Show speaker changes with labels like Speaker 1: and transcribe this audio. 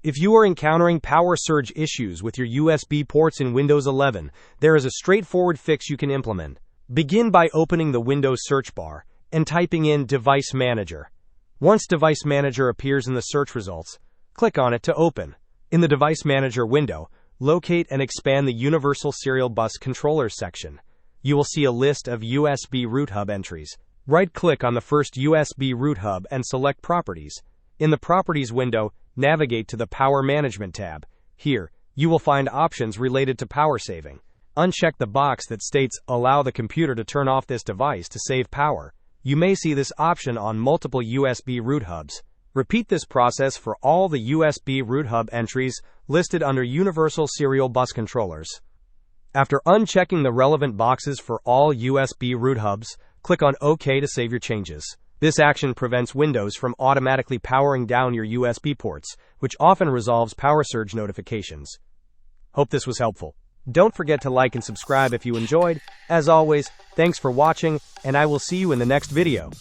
Speaker 1: If you are encountering power surge issues with your USB ports in Windows 11, there is a straightforward fix you can implement. Begin by opening the Windows search bar and typing in Device Manager. Once Device Manager appears in the search results, click on it to open. In the Device Manager window, locate and expand the Universal Serial Bus Controllers section. You will see a list of USB root hub entries. Right-click on the first USB root hub and select Properties. In the Properties window, navigate to the Power Management tab. Here, you will find options related to power saving. Uncheck the box that states Allow the computer to turn off this device to save power. You may see this option on multiple USB root hubs. Repeat this process for all the USB root hub entries listed under Universal Serial Bus Controllers. After unchecking the relevant boxes for all USB root hubs, click on OK to save your changes. This action prevents Windows from automatically powering down your USB ports, which often resolves power surge notifications. Hope this was helpful. Don't forget to like and subscribe if you enjoyed. As always, thanks for watching, and I will see you in the next video.